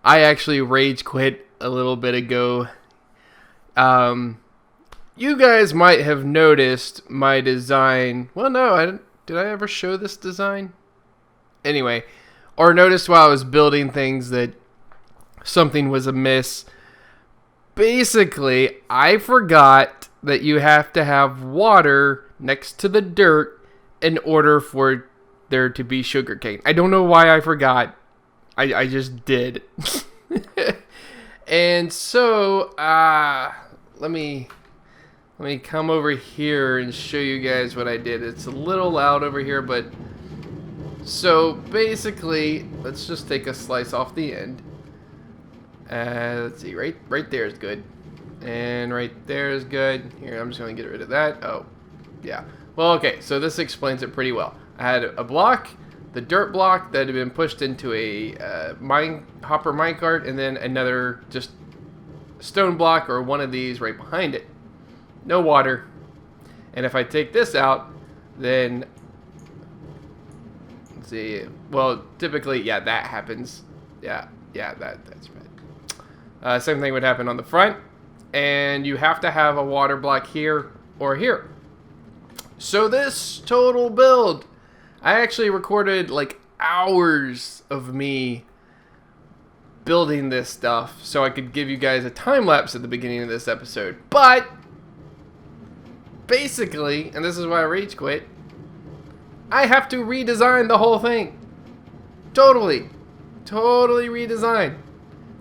I actually rage quit a little bit ago. You guys might have noticed my design. Well, no, did I ever show this design? Anyway, or noticed while I was building things that something was amiss. Basically, I forgot that you have to have water next to the dirt in order for there to be sugarcane. I don't know why I forgot. I just did. And so, let me come over here and show you guys what I did. It's a little loud over here, but so basically, let's just take a slice off the end. Let's see, right there is good, and right there is good. Here, I'm just gonna get rid of that. Oh, yeah. Well, okay. So this explains it pretty well. I had a block, the dirt block that had been pushed into a hopper minecart, and then another just stone block or one of these right behind it. No water. And if I take this out, then let's see. Well, typically, yeah, that happens. Yeah, that's right. Same thing would happen on the front, and you have to have a water block here or here. So this total build, I actually recorded like hours of me building this stuff so I could give you guys a time lapse at the beginning of this episode. But basically, and this is why I rage quit, I have to redesign the whole thing. Totally redesign.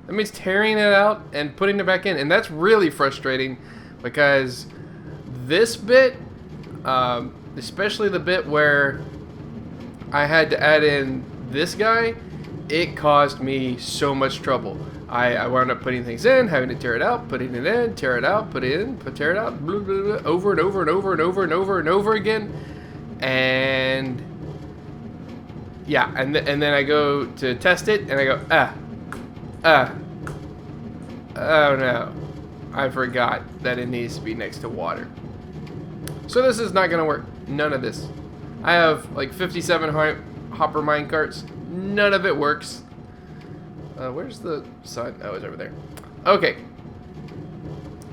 That means tearing it out and putting it back in, and that's really frustrating because this bit, especially the bit where I had to add in this guy, it caused me so much trouble. I wound up putting things in, having to tear it out, putting it in, tear it out, put it in, tear it out, blah, blah, blah, over and over and over and over and over and over again, and yeah, and then I go to test it, and I go, oh no, I forgot that it needs to be next to water. So this is not gonna work. None of this. I have like 57 hopper minecarts. None of it works. Where's the sun? Oh, it's over there. Okay.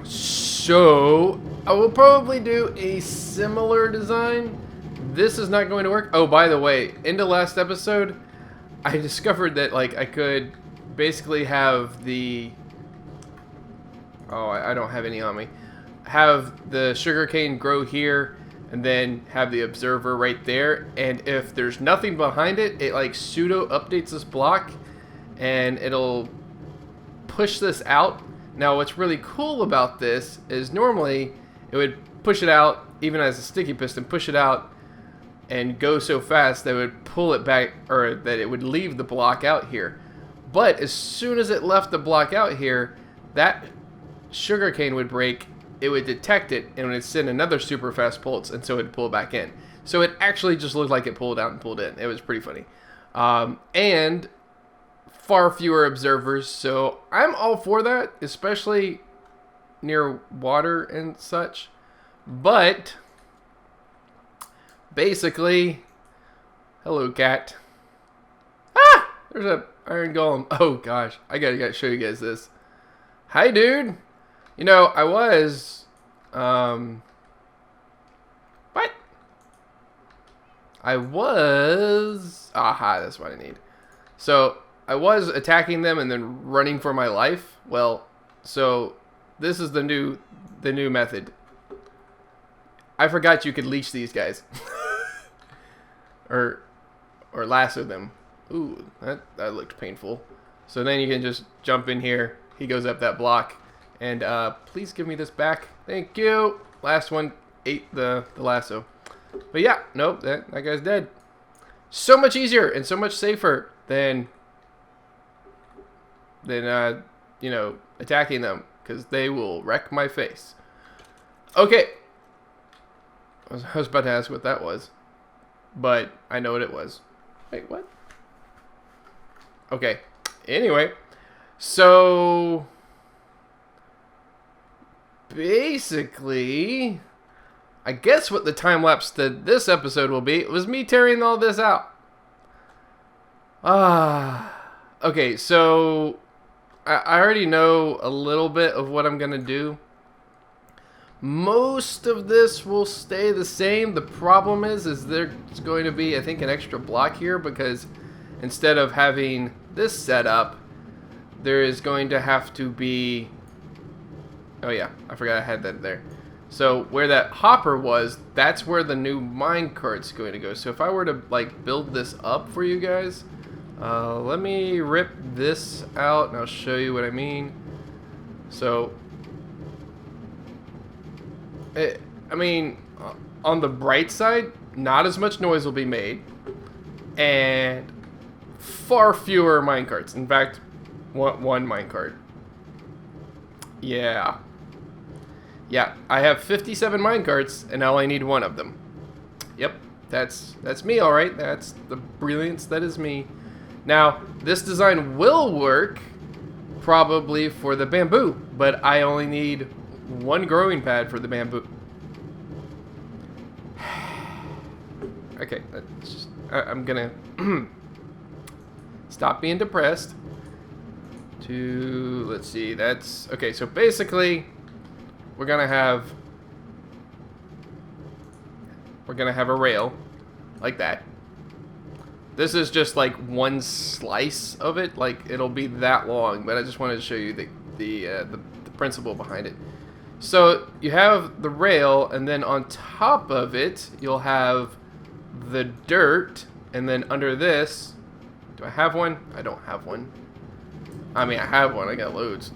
So I will probably do a similar design. This is not going to work. Oh, by the way, in the last episode, I discovered that like I could basically have the... Oh, I don't have any on me. Have the sugarcane grow here, and then have the observer right there. And if there's nothing behind it, it like pseudo updates this block, and it'll push this out. Now, what's really cool about this is normally it would push it out, even as a sticky piston, push it out and go so fast that it would pull it back, or that it would leave the block out here. But as soon as it left the block out here, that sugarcane would break, it would detect it, and it would send another super fast pulse, and so it would pull it back in. So it actually just looked like it pulled out and pulled in. It was pretty funny. And far fewer observers, so I'm all for that, especially near water and such. But basically, hello cat. Ah! There's a iron golem. Oh gosh, I gotta show you guys this. Hi dude. You know, I was what? Aha, that's what I need. So I was attacking them and then running for my life. Well, so this is the new method. I forgot you could leash these guys. or lasso them. Ooh, that looked painful. So then you can just jump in here. He goes up that block. And please give me this back. Thank you. Last one ate the lasso. But yeah, nope, that guy's dead. So much easier and so much safer than you know, attacking them, because they will wreck my face. Okay. I was about to ask what that was, but I know what it was. Wait, what? Okay. Anyway, so basically, I guess what the time lapse to this episode will be was me tearing all this out. Okay, so I already know a little bit of what I'm going to do. Most of this will stay the same. The problem is there's going to be, I think, an extra block here because instead of having this set up, there is going to have to be... Oh yeah, I forgot I had that there. So where that hopper was, that's where the new minecart's going to go. So if I were to like build this up for you guys, let me rip this out and I'll show you what I mean. So, I mean, on the bright side, not as much noise will be made, and far fewer minecarts. In fact, one minecart. Yeah. Yeah, I have 57 minecarts, and I only need one of them. Yep, that's me, all right. That's the brilliance that is me. Now, this design will work probably for the bamboo, but I only need one growing pad for the bamboo. Okay, that's just, I'm gonna stop being depressed. Let's see, that's okay. So basically, we're gonna have a rail like that. This is just like one slice of it, like it'll be that long, but I just wanted to show you the principle behind it. So you have the rail, and then on top of it you'll have the dirt, and then under this, do I have one? I don't have one. I mean, I have one. I got loads.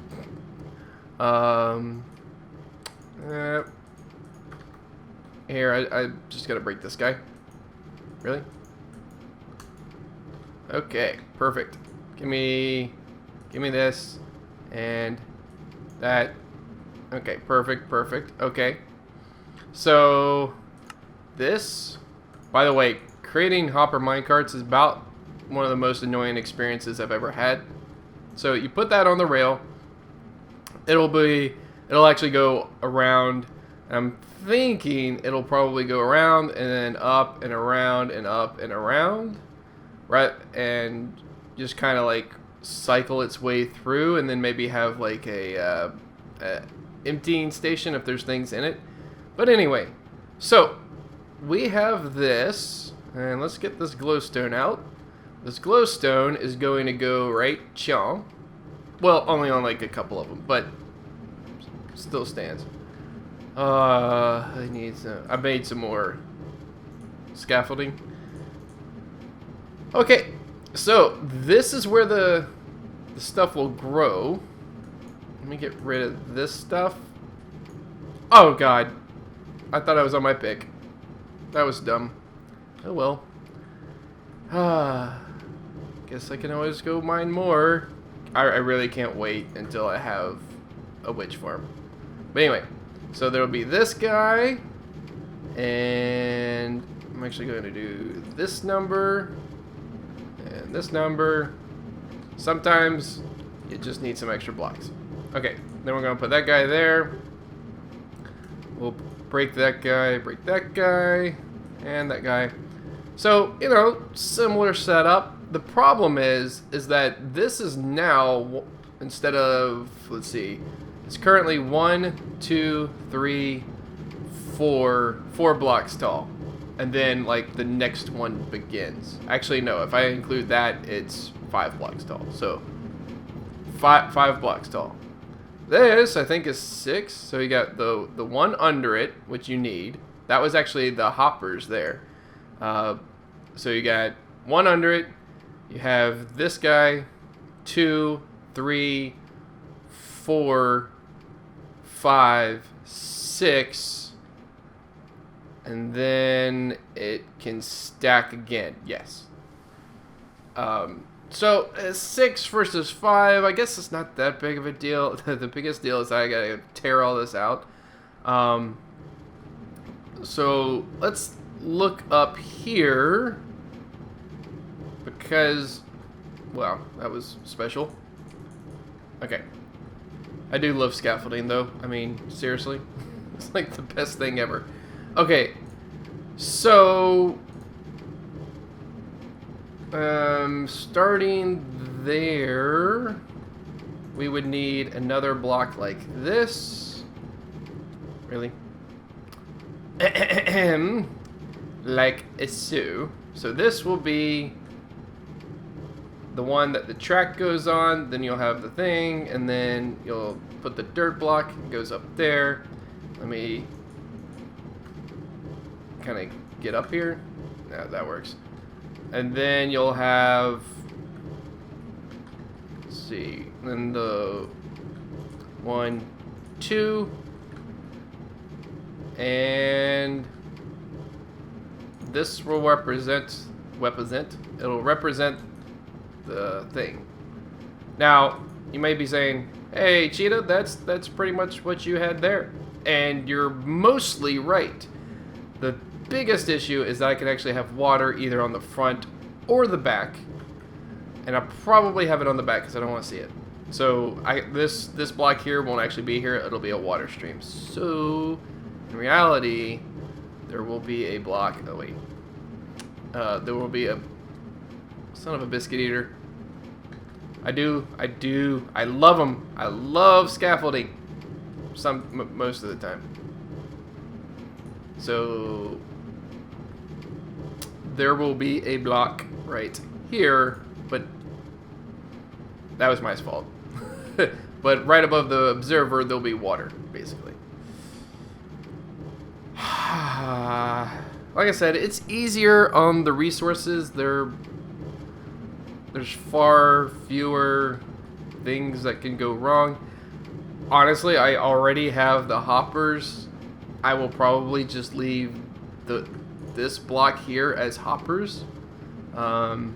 Here, I just gotta break this guy. Really? Okay, perfect. Give me this and that. Okay, perfect. Okay. So this, by the way, creating hopper minecarts is about one of the most annoying experiences I've ever had. So you put that on the rail. It'll actually go around. I'm thinking it'll probably go around and then up and around and up and around, right? And just kind of like cycle its way through, and then maybe have like a emptying station if there's things in it. But anyway, so we have this, and let's get this glowstone out. This glowstone is going to go right chong. Well, only on like a couple of them, but still stands. I made some more scaffolding. Okay, so this is where the stuff will grow. Let me get rid of this stuff. Oh god, I thought I was on my pick. That was dumb. Oh well. Guess I can always go mine more. I really can't wait until I have a witch farm. But anyway, so there'll be this guy, and I'm actually going to do this number and this number. Sometimes you just need some extra blocks. Okay, then we're going to put that guy there. We'll break that guy, and that guy. So, you know, similar setup. The problem is that this is now, instead of, let's see, it's currently 1, 2, 3, 4 blocks tall. And then, like, the next one begins. Actually, no, if I include that, it's 5 blocks tall. So, five blocks tall. This, I think, is 6. So you got the one under it, which you need. That was actually the hoppers there. So you got one under it. You have this guy, 2, 3, 4, 5, 6, and then it can stack again. Yes. So 6 versus 5, I guess it's not that big of a deal. The biggest deal is I gotta tear all this out. So let's look up here, because, well, that was special. Okay. I do love scaffolding, though. I mean, seriously. It's like the best thing ever. Okay. So, starting there, we would need another block like this. Really? Like so. So this will be the one that the track goes on, then you'll have the thing, and then you'll put the dirt block, it goes up there. Let me kind of get up here. Yeah, that works. And then you'll have, let's see, then the 1, 2, and this will it'll represent the thing. Now, you may be saying, hey, Cheetah, that's pretty much what you had there. And you're mostly right. The biggest issue is that I can actually have water either on the front or the back. And I'll probably have it on the back because I don't want to see it. So this block here won't actually be here. It'll be a water stream. So, in reality, there will be a block. Oh, wait. There will be a son of a biscuit eater. I love them. I love scaffolding. Most of the time. So there will be a block right here, but that was my fault. But right above the observer, there'll be water, basically. Like I said, it's easier on the resources. There's far fewer things that can go wrong. Honestly, I already have the hoppers. I will probably just leave this block here as hoppers. And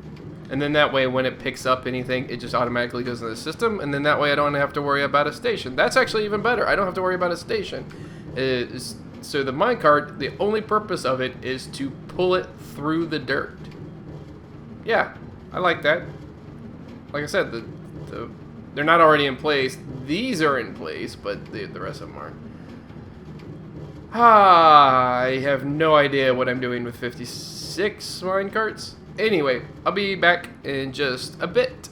then that way when it picks up anything, it just automatically goes in the system. And then that way I don't have to worry about a station. That's actually even better. I don't have to worry about a station. So the minecart, the only purpose of it is to pull it through the dirt. Yeah, I like that. Like I said, they're not already in place. These are in place, but the rest of them aren't. I have no idea what I'm doing with 56 minecarts. Anyway, I'll be back in just a bit.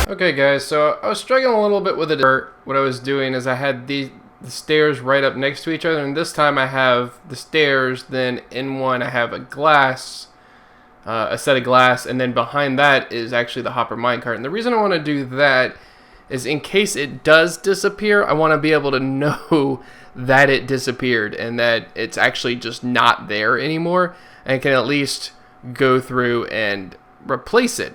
Okay guys, so I was struggling a little bit with the dirt. What I was doing is I had the stairs right up next to each other, and this time I have the stairs, then in one I have a set of glass, and then behind that is actually the hopper minecart. And the reason I want to do that is in case it does disappear, I want to be able to know that it disappeared and that it's actually just not there anymore, and can at least go through and replace it.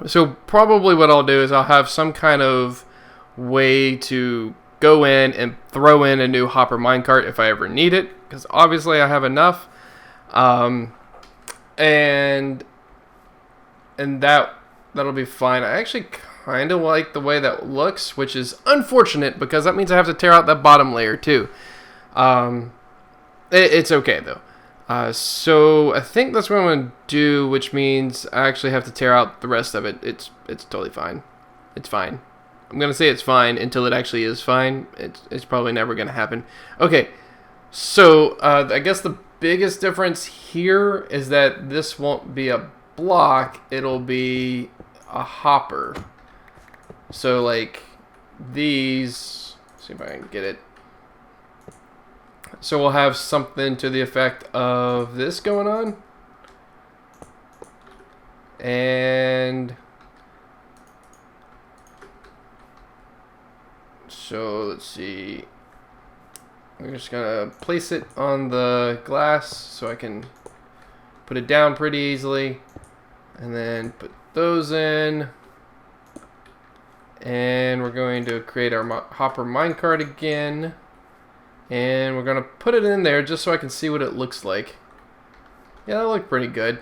So probably what I'll do is I'll have some kind of way to go in and throw in a new hopper minecart if I ever need it, because obviously I have enough. And that'll be fine. I actually kind of like the way that looks, which is unfortunate because that means I have to tear out that bottom layer too. It's okay though. So I think that's what I'm going to do, which means I actually have to tear out the rest of it. It's totally fine. It's fine. I'm going to say it's fine until it actually is fine. It's probably never going to happen. Okay, So I guess the biggest difference here is that this won't be a block, it'll be a hopper. So like these, see if I can get it. So we'll have something to the effect of this going on. And so let's see. We're just gonna place it on the glass so I can put it down pretty easily. And then put those in. And we're going to create our hopper minecart again. And we're going to put it in there just so I can see what it looks like. Yeah, that looked pretty good.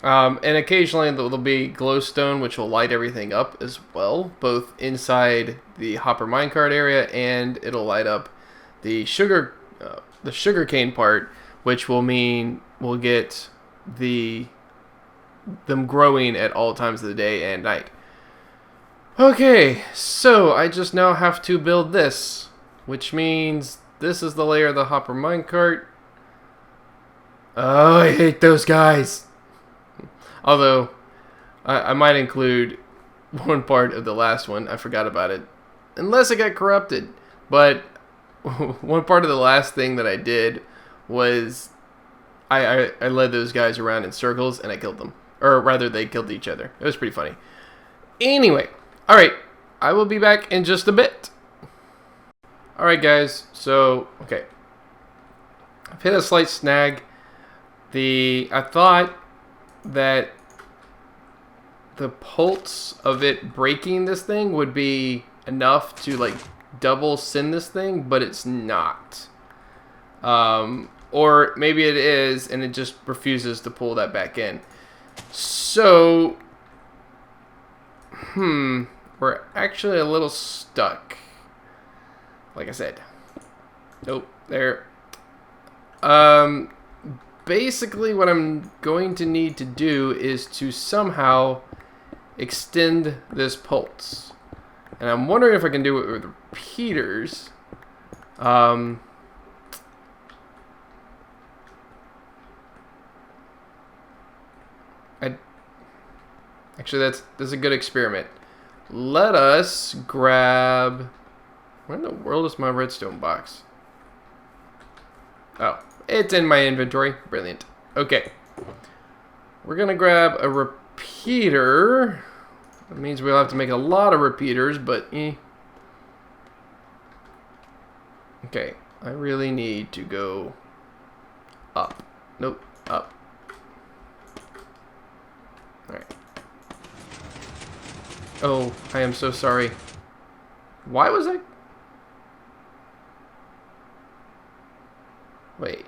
And occasionally there'll be glowstone, which will light everything up as well, both inside the hopper minecart area, and it'll light up the sugarcane part, which will mean we'll get them growing at all times of the day and night. Okay, so I just now have to build this, which means this is the layer of the hopper minecart. Oh, I hate those guys. Although, I might include one part of the last one. I forgot about it. Unless it got corrupted. But one part of the last thing that I did was I led those guys around in circles and I killed them. Or rather, they killed each other. It was pretty funny. Anyway, alright. I will be back in just a bit. Alright guys, so, okay. I've hit a slight snag. I thought that the pulse of it breaking this thing would be enough to like double send this thing, but it's not. Or maybe it is and it just refuses to pull that back in. So we're actually a little stuck. Like I said. Nope, there. Basically what I'm going to need to do is to somehow extend this pulse. And I'm wondering if I can do it with repeaters. Actually, that's a good experiment. Let us grab... Where in the world is my redstone box? Oh, it's in my inventory. Brilliant. Okay. We're going to grab a repeater. That means we'll have to make a lot of repeaters, but Okay. I really need to go up. Nope. Up. Alright. Oh, I am so sorry. Why was I... Wait.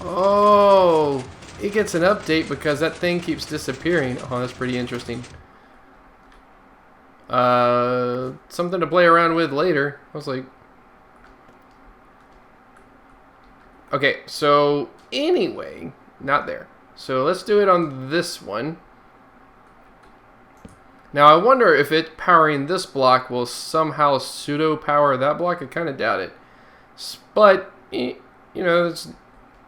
Oh, it gets an update because that thing keeps disappearing. Oh, that's pretty interesting. Something to play around with later. I was like... Okay, so anyway, not there. So let's do it on this one. Now I wonder if it powering this block will somehow pseudo power that block. I kind of doubt it. But, you know, there's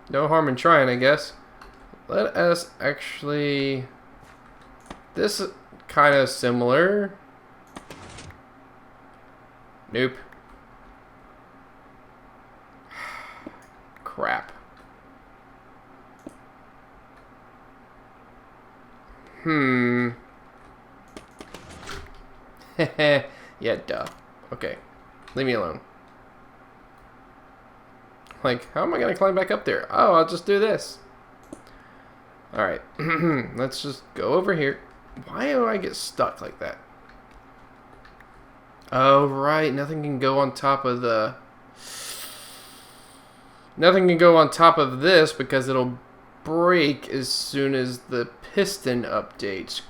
no harm in trying, I guess. Let us actually... This is kind of similar. Nope. Crap. Yeah, duh. Okay. Leave me alone. Like, how am I going to climb back up there? Oh, I'll just do this. Alright. Let's just go over here. Why do I get stuck like that? Oh, right. Nothing can go on top of the... Nothing can go on top of this because it'll break as soon as the piston updates.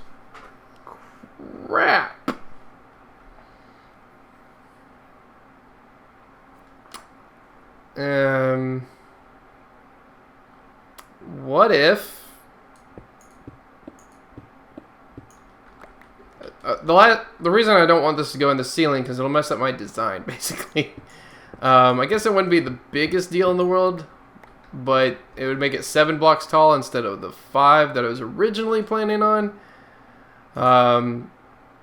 Crap. What if... the reason I don't want this to go in the ceiling because it'll mess up my design, basically. I guess it wouldn't be the biggest deal in the world, but it would make it 7 blocks tall instead of the 5 that I was originally planning on,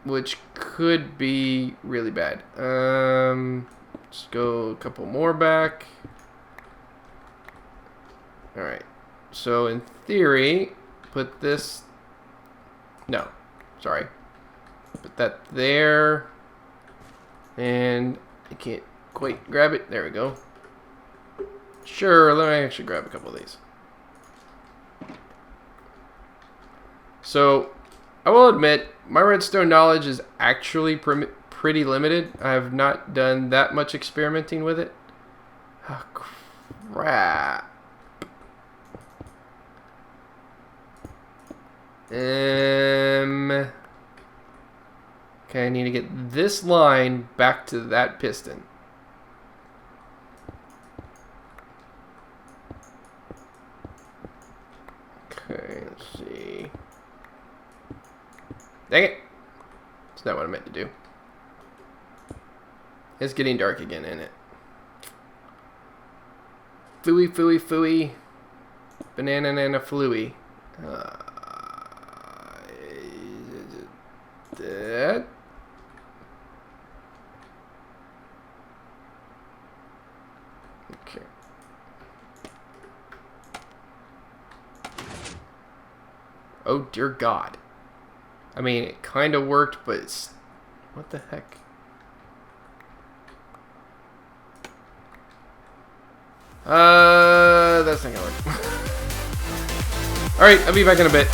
which could be really bad. Let's go a couple more back. Alright, so in theory, put this, no, sorry, put that there, and I can't quite grab it, there we go. Sure, let me actually grab a couple of these. So, I will admit, my redstone knowledge is actually pretty limited. I have not done that much experimenting with it. Oh, crap. Okay, I need to get this line back to that piston. Okay, let's see. Dang it! That's not what I meant to do. It's getting dark again, isn't it? Fooey, fooey, fooey. Banana, nana, flooey. That. Okay. Oh dear God. I mean, it kind of worked, but it's... What the heck? That's not gonna work. Alright, I'll be back in a bit.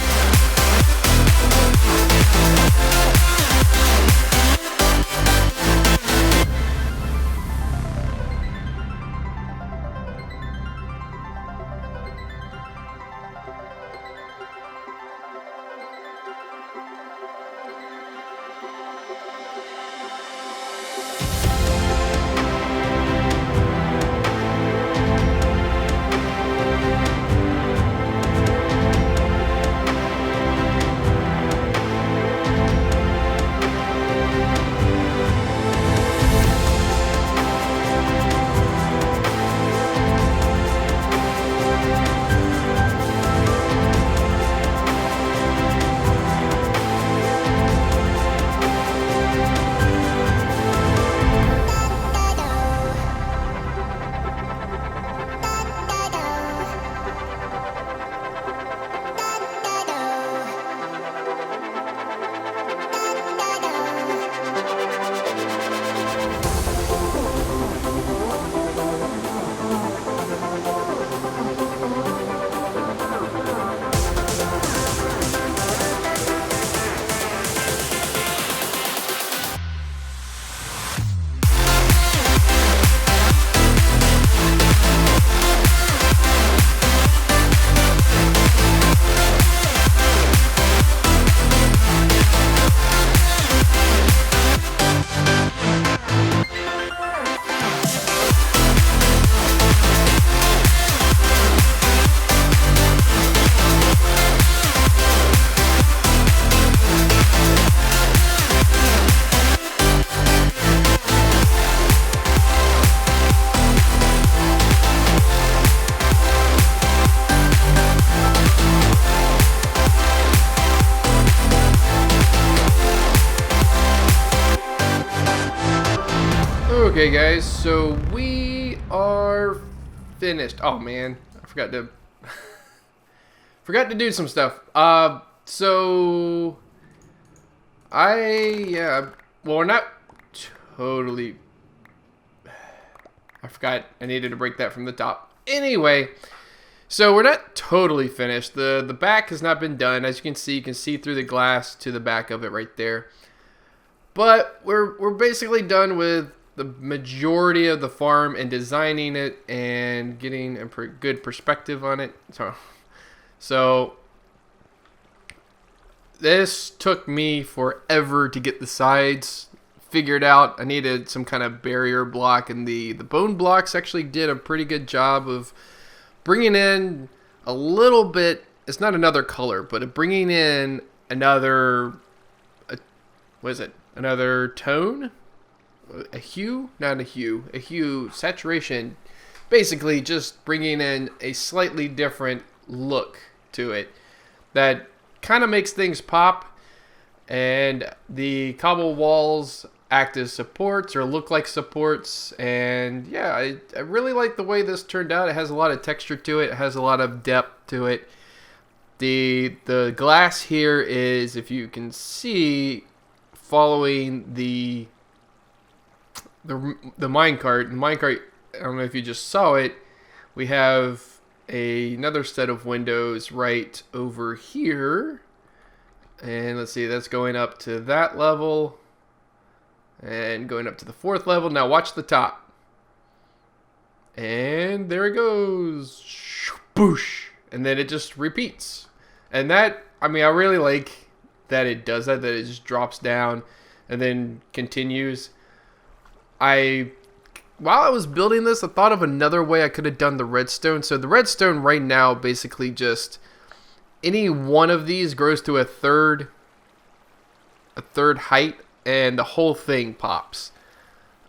Okay guys, so we are finished. Oh man, I forgot to do some stuff. So well, we're not totally, I forgot I needed to break that from the top. Anyway, so we're not totally finished. The back has not been done. As you can see through the glass to the back of it right there. But we're basically done with the majority of the farm and designing it and getting a good perspective on it. So this took me forever to get the sides figured out. I needed some kind of barrier block, and the bone blocks actually did a pretty good job of bringing in a little bit. It's not another color, but bringing in another what is it? Another tone? A hue? Not a hue. A hue saturation. Basically just bringing in a slightly different look to it that kind of makes things pop. And the cobble walls act as supports or look like supports. And yeah, I really like the way this turned out. It has a lot of texture to it. It has a lot of depth to it. The glass here is, if you can see, following the minecart. The minecart, I don't know if you just saw it, we have another set of windows right over here. And let's see, that's going up to that level. And going up to the 4th level. Now watch the top. And there it goes. Boosh. And then it just repeats. And that, I mean, I really like that it does that it just drops down and then continues. While I was building this, I thought of another way I could have done the redstone. So the redstone right now basically just, any one of these grows to a third height, and the whole thing pops.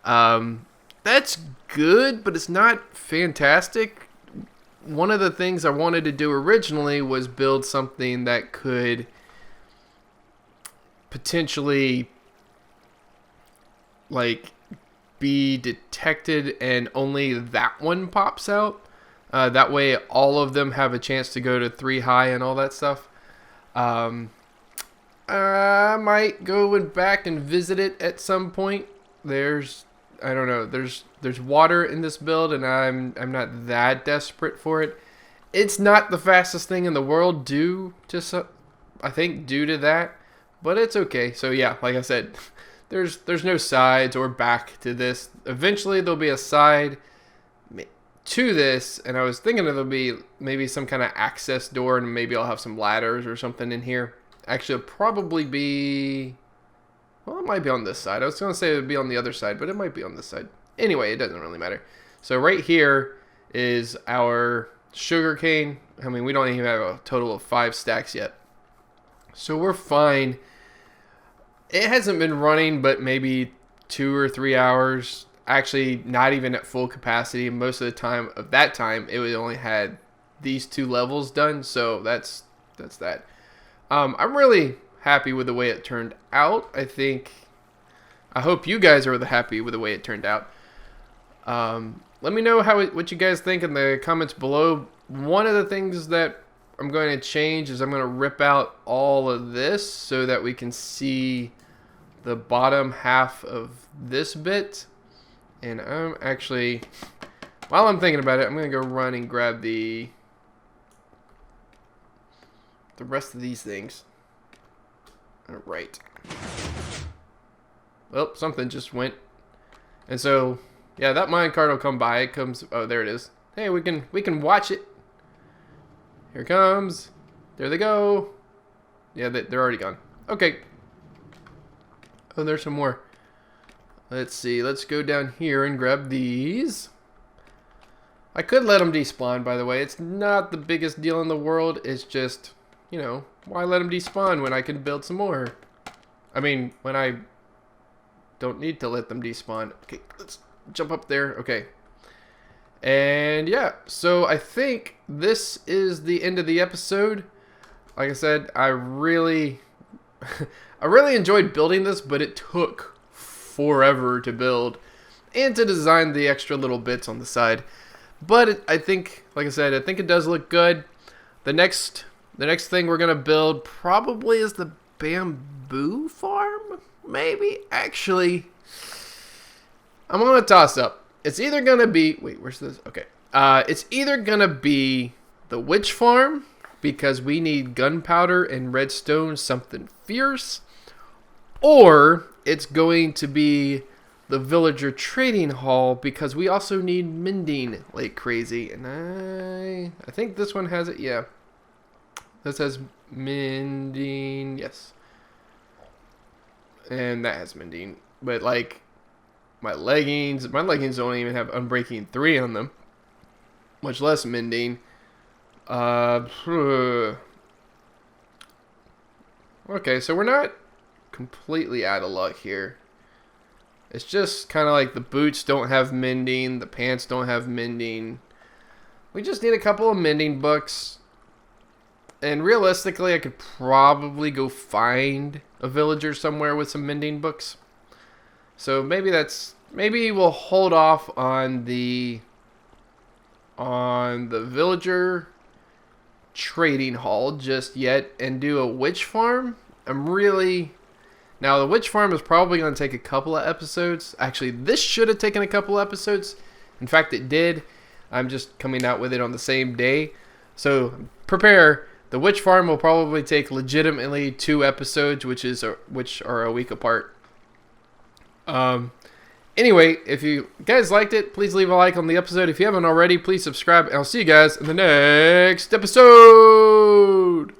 That's good, but it's not fantastic. One of the things I wanted to do originally was build something that could potentially like be detected and only that one pops out. That way all of them have a chance to go to 3 high and all that stuff. I might go back and visit it at some point. I don't know, there's water in this build, and I'm not that desperate for it. It's not the fastest thing in the world due to that, but it's okay. So yeah, like I said, there's no sides or back to this. Eventually there'll be a side to this, and I was thinking there'll be maybe some kind of access door, and maybe I'll have some ladders or something in here. Actually, it'll probably be, well, it might be on this side. I was going to say it would be on the other side, but it might be on this side. Anyway, it doesn't really matter. So right here is our sugar cane. I mean, we don't even have a total of 5 stacks yet. So we're fine. It hasn't been running but maybe 2 or 3 hours. Actually, not even at full capacity. Most of the time of that time, it only had these 2 levels done. So that's that. I'm really happy with the way it turned out. I hope you guys are happy with the way it turned out. Let me know what you guys think in the comments below. One of the things that I'm going to change is I'm going to rip out all of this so that we can see the bottom half of this bit. And I'm actually, while I'm thinking about it, I'm going to go run and grab the rest of these things. All right. Well, something just went. And so, yeah, that minecart will come by. It comes, oh, there it is. Hey, we can watch it. Here it comes. There they go. Yeah, they're already gone. Okay. Oh, there's some more. Let's see. Let's go down here and grab these. I could let them despawn, by the way. It's not the biggest deal in the world. It's just, you know, why let them despawn when I can build some more? I mean, when I don't need to let them despawn. Okay, let's jump up there. Okay. And yeah, so I think this is the end of the episode. Like I said, I really enjoyed building this, but it took forever to build and to design the extra little bits on the side. But I think, like I said, I think it does look good. The next thing we're gonna build probably is the bamboo farm. Maybe, actually, I'm gonna toss up. It's either gonna be, wait, where's this? Okay, it's either gonna be the witch farm because we need gunpowder and redstone, something fierce, or it's going to be the villager trading hall because we also need mending like crazy. And I think this one has it. Yeah, this has mending. Yes, and that has mending. But like my leggings don't even have unbreaking 3 on them, much less mending. Okay, so we're not completely out of luck here. It's just kind of like the boots don't have mending, the pants don't have mending. We just need a couple of mending books. And realistically, I could probably go find a villager somewhere with some mending books. So maybe we'll hold off on the villager trading hall just yet and do a witch farm. Now the witch farm is probably going to take a couple of episodes. Actually, this should have taken a couple of episodes. In fact, it did. I'm just coming out with it on the same day. So prepare. The witch farm will probably take legitimately 2 episodes, which are a week apart. Anyway, if you guys liked it, please leave a like on the episode. If you haven't already, please subscribe. And I'll see you guys in the next episode.